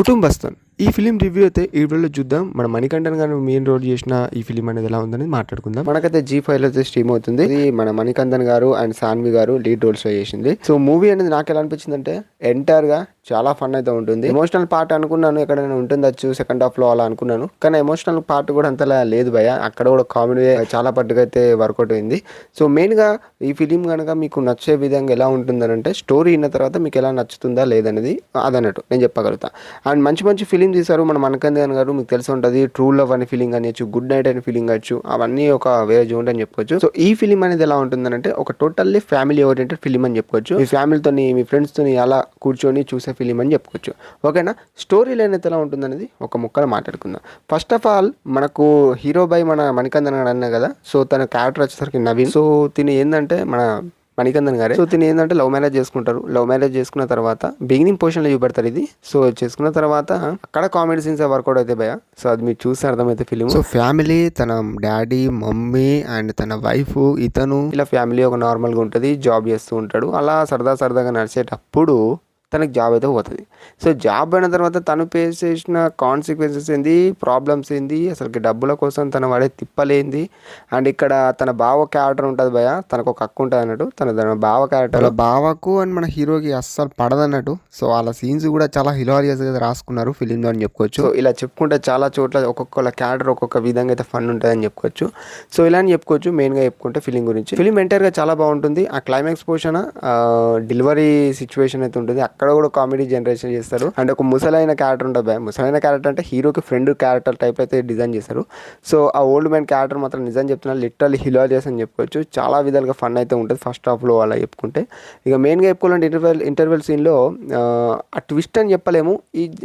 కుటుంబస్థన్ ఈ film review అయితే ఈ వీడియోలో చూద్దాం. మన మణికంఠన్ గారు మెయిన్ రోల్ చేసిన ఈ ఫిలిం అనేది ఎలా ఉందని మాట్లాడుకుందాం. మనకైతే G5 అయితే స్ట్రీమ్ అవుతుంది. ఇది మన మణికంఠన్ గారు అండ్ సాన్వి గారు లీడ్ రోల్స్ లో చేసింది. సో మూవీ అనేది నాకు ఎలా అనిపించింది అంటే ఎంటైర్ గా చాలా ఫన్ అయితే ఉంటుంది. ఎమోషనల్ పార్ట్ అనుకున్నాను ఎక్కడైనా ఉంటుందచ్చు సెకండ్ హాఫ్ లో అలా అనుకున్నాను, కానీ ఎమోషనల్ పార్ట్ కూడా అంతలా లేదు భయ. అక్కడ కూడా కామెడీ చాలా పట్టుగా అయితే వర్కౌట్ అయింది. సో మెయిన్ గా ఈ ఫిలిం కనుక మీకు నచ్చే విధంగా ఎలా ఉంటుందని అంటే స్టోరీ విన్న తర్వాత మీకు ఎలా నచ్చుతుందా లేదనేది అదన్నట్టు నేను చెప్పగలుగుతా. అండ్ మంచి మంచి ఫిలిం తీశారు మన మణికంఠన్ గారు. మీకు తెలిసి ఉంటుంది ట్రూ లవ్ అనే ఫీలింగ్ అనొచ్చు, గుడ్ నైట్ అనే ఫీలింగ్ అవచ్చు, అవన్నీ ఒక వేరే జోన్ అని చెప్పుకోవచ్చు. సో ఈ ఫిలిం అనేది ఎలా ఉంటుందని అంటే ఒక టోటల్లీ ఫ్యామిలీ ఓరియంటెడ్ ఫిలిం అని చెప్పుకోవచ్చు. మీ ఫ్యామిలీతోని మీ ఫ్రెండ్స్తోని అలా కూర్చొని చూసే ఫిలిం అని చెప్పుకోవచ్చు. ఓకేనా, స్టోరీ లైన్ అయితే ఎలా ఉంటుందనేది ఒక ముక్కలో మాట్లాడుకుందాం. ఫస్ట్ ఆఫ్ ఆల్ మనకు హీరో బై మన మణికంఠన్ గారు అన్నా కదా. సో తన క్యారెక్టర్ వచ్చేసరికి నవీన్. సో తిని ఏంటంటే మన మణికంఠన్ గారే. సో తిని ఏంటంటే లవ్ మ్యారేజ్ చేసుకుంటారు. లవ్ మ్యారేజ్ చేసుకున్న తర్వాత బిగినింగ్ పొజిషన్లో చూపెడతారు ఇది. సో చేసుకున్న తర్వాత అక్కడ కామెడీ సీన్స్ వర్కౌట్ అయితే భయ. సో అది మీరు చూస్తే అర్థమైతే ఫిలిం. సో ఫ్యామిలీ తన డాడీ మమ్మీ అండ్ తన వైఫ్ ఇతను ఇలా ఫ్యామిలీ ఒక నార్మల్గా ఉంటుంది. జాబ్ చేస్తూ ఉంటాడు. అలా సరదాగా నడిచేటప్పుడు తనకి జాబ్ అయితే పోతుంది. సో జాబ్ అయిన తర్వాత తను ఫేస్ చేసిన కాన్సిక్వెన్సెస్ ఏంది, ప్రాబ్లమ్స్ ఏంది, అసలుకి డబ్బుల కోసం తన వాడే తిప్పలేంది. అండ్ ఇక్కడ తన బావ క్యారెక్టర్ ఉంటుంది భయ. తనకు ఒక అక్క ఉంటుంది అన్నట్టు. తన బావ క్యారెక్టర్ బావకు అండ్ మన హీరోకి అస్సలు పడదన్నట్టు. సో వాళ్ళ సీన్స్ కూడా చాలా హిలారియస్గా రాసుకున్నారు ఫిలింలో అని చెప్పుకోవచ్చు. సో ఇలా చెప్పుకుంటే చాలా చోట్ల ఒక్కొక్క క్యారెక్టర్ ఒక్కొక్క విధంగా అయితే ఫన్ ఉంటుంది అని చెప్పుకోవచ్చు. సో ఇలా అని చెప్పుకోవచ్చు మెయిన్గా చెప్పుకుంటే ఫిలిం గురించి. ఫిలిం ఎంటైర్గా చాలా బాగుంటుంది. ఆ క్లైమాక్స్ పోర్షన్ డెలివరీ సిచ్యువేషన్ అయితే ఉంటుంది. అక్కడ కూడా కామెడీ జనరేషన్ చేస్తారు. అండ్ ఒక ముసలైన క్యారెక్టర్ ఉంటుంది భయ. ముసలైన క్యారెక్టర్ అంటే హీరోకి ఫ్రెండ్ క్యారెక్టర్ టైప్ అయితే డిజైన్ చేశారు. సో ఆ ఓల్డ్ మ్యాన్ క్యారెక్టర్ మాత్రం నిజం చెప్తున్నా లిటరల్లీ హిలారియస్ అని చెప్పుకోవచ్చు. చాలా విధాలుగా ఫన్ అయితే ఉంటుంది ఫస్ట్ హాఫ్లో అలా చెప్పుకుంటే. ఇక మెయిన్గా చెప్పుకోవాలంటే ఇంటర్వెల్ సీన్లో ఆ ట్విస్ట్ అని చెప్పలేము.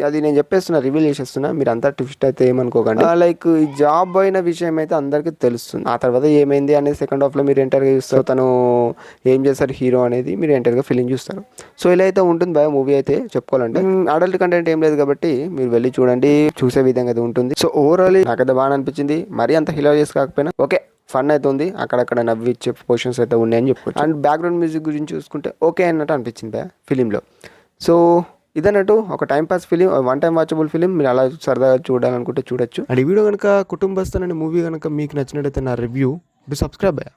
అది నేను చెప్పేస్తున్నా, రివీల్ చేసేస్తున్నా, మీరు అంతా ట్విస్ట్ అయితే ఏమనుకోకండి. లైక్ ఈ జాబ్ అయిన విషయం అయితే అందరికీ తెలుస్తుంది. ఆ తర్వాత ఏమైంది అనేది సెకండ్ హాఫ్లో మీరు ఎంటర్గా చూస్తారు. తను ఏం చేస్తారు హీరో అనేది మీరు ఎంటర్గా ఫిలిం చూస్తారు. సో ఇలా అయితే ఉంటుంది భయ మూవీ అయితే చెప్పుకోవాలంటే. అడల్ట్ కంటెంట్ ఏం లేదు కాబట్టి మీరు వెళ్ళి చూడండి, చూసే విధంగా అయితే ఉంటుంది. సో ఓవరాల్ నాకైతే బాగా అనిపించింది. మరీ అంత హిలారియస్ కాకపోయినా ఓకే ఫన్ అయితే ఉంది. అక్కడక్కడ నవ్విచ్చే పోర్షన్స్ అయితే ఉన్నాయని చెప్పుకోవచ్చు. అండ్ బ్యాక్గ్రౌండ్ మ్యూజిక్ గురించి చూసుకుంటే ఓకే అన్నట్టు అనిపించింది ఫిలింలో. సో ఇదన్నట్టు ఒక time pass film, one time watchable film. మీరు అలా సరదాగా చూడాలనుకుంటే చూడొచ్చు. అండ్ ఈ వీడియో కనుక కుటుంబస్థన్ అనే మూవీ కనుక మీకు నచ్చినట్టయితే నా రివ్యూ సబ్స్క్రైబ్ అయ్యా.